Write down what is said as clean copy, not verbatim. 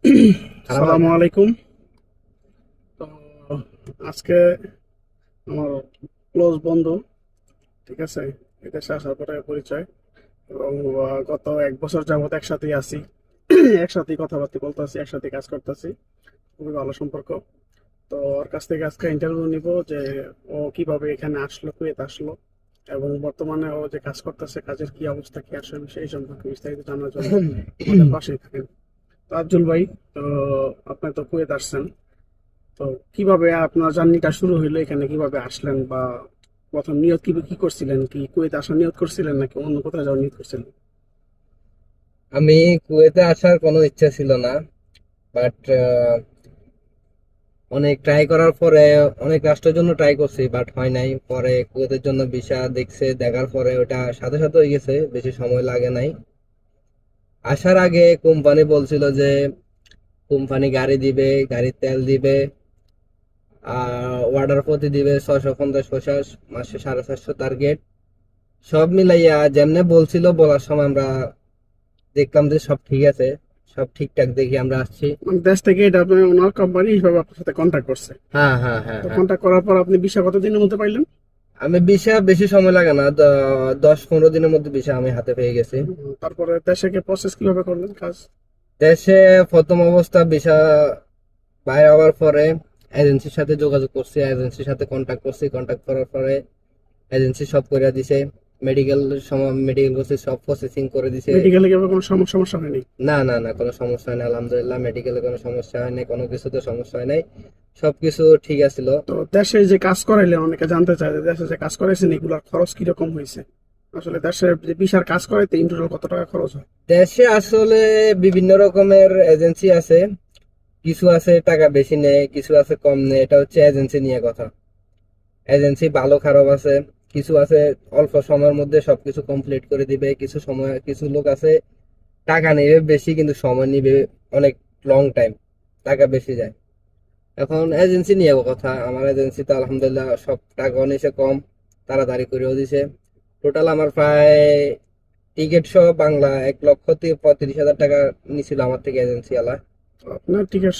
আসসালামু আলাইকুম। তো আজকে আমার ক্লোজ বন্ধু, ঠিক আছে, এদেশে আসার পরে পরিচয়, এবং গত 1 বছর যাবত একসাথেই আছি। একসাথেই কথাবার্তা বলতেছি, একসাথে কাজ করতেছি, খুবই ভালো সম্পর্ক। তো ওর কাছ থেকে আজকে ইন্টারভিউ নিব যে ও কিভাবে এখানে আসলো, কুয়েত আসলো, এবং বর্তমানে ও যে কাজ করতেছে, কাজের কি অবস্থা, কি আসলে সেই সম্পর্কে বিস্তারিত জানার জন্য আমাদের পাশেই থাকেন। তো আব্দুল ভাই, তো আপনি তো কুয়েত আসছেন, তো কিভাবে আপনার জার্নিটা শুরু হইলো, এখানে কিভাবে আসলেন, বা প্রথম নিয়ত কি কি করছিলেন, কি কুয়েত আসার নিয়ত করছিলেন নাকি অন্য কোথাও যাওয়ার নিয়ত করছিলেন? আমি কুয়েতে আসার কোনো ইচ্ছা ছিল না, বাট অনেক ট্রাই করার পরে অনেক রাষ্ট্রের জন্য ট্রাই করছি, বাট হয় নাই। পরে কুয়েতের জন্য ভিসা দেখছে, দেখার পরে ওটা সাথে সাথে হয়ে গেছে, বেশি সময় লাগে নাই। আসার আগে কোম্পানি বলছিল যে কোম্পানি গাড়ি দিবে, গাড়ির তেল দিবে, অর্ডার প্রতি দিবে 650 মাসে 450 টার্গেট। সব মিলাইয়া যেমনে বলছিল, বলার সময় আমরা দেখলাম যে সব ঠিক আছে, সব ঠিকঠাক দেখি আমরা আসছি। মানে দেশ থেকে এটা আপনার ওনার কোম্পানি হিসাবে আপনার সাথে কন্ট্যাক্ট করছে? হ্যাঁ, হ্যাঁ, হ্যাঁ, তো হ্যাঁ। কন্ট্যাক্ট করার পর আপনি ভিসা কতদিনের মধ্যে পাইলেন? আমি ভিসা বেশি সময় লাগে না, 10-15 দিনের মধ্যে ভিসা আমি হাতে পেয়ে গেছি। তারপরে দেশে গিয়ে প্রসেস কিভাবে করলেন কাজ? দেশে প্রথম অবস্থা ভিসা বাইরে হওয়ার পরে এজেন্সির সাথে যোগাযোগ করছি, এজেন্সির সাথে কন্ট্যাক্ট করছি, কন্ট্যাক্ট করার পরে এজেন্সি সব করে দিছে। মেডিকেল করছি, সব প্রসেসিং করে দিছে। মেডিকেলে গিয়ে কোনো সমস্যা হয়নি? না, না, না, কোনো সমস্যা হয় না, আলহামদুলিল্লাহ। মেডিকেলে কোনো সমস্যা হয় নাই, কোনো কিছুতে সমস্যা হয় নাই, সবকিছু ঠিক আছিল। তো দেশে যে কাজ করাইলেন, অনেকে জানতে চায় যে দেশে যে কাজ করাইছেন এগুলোর খরচ কিরকম হয়েছে, আসলে দেশে যে ভিসার কাজ করাইতে ইন টোটাল কত টাকা খরচ হয়? দেশে আসলে বিভিন্ন রকমের এজেন্সি আছে, কিছু আছে টাকা বেশি নেয়, কিছু আছে কম নেয়, এটা হচ্ছে এজেন্সি নিয়ে কথা। এজেন্সি ভালো খারাপ আছে। কিছু আছে অল্প সময়ের মধ্যে সবকিছু কমপ্লিট করে দিবে, কিছু সময় কিছু লোক আছে টাকা নেবে বেশি কিন্তু সময় নিবে অনেক, লং টাইম, টাকা বেশি যায়। এখন এজেন্সি নিয়ে কথা, আমার এজেন্সি তো আলহামদুলিল্লাহ সব টাকা নিছে কম, তাড়াতাড়ি করেও দিছে। টোটাল আমার প্রায় টিকিট সহ বাংলা 1,35,000 টাকা নিছিল আমার থেকে এজেন্সি ওয়ালা। তো আপনার টিকিট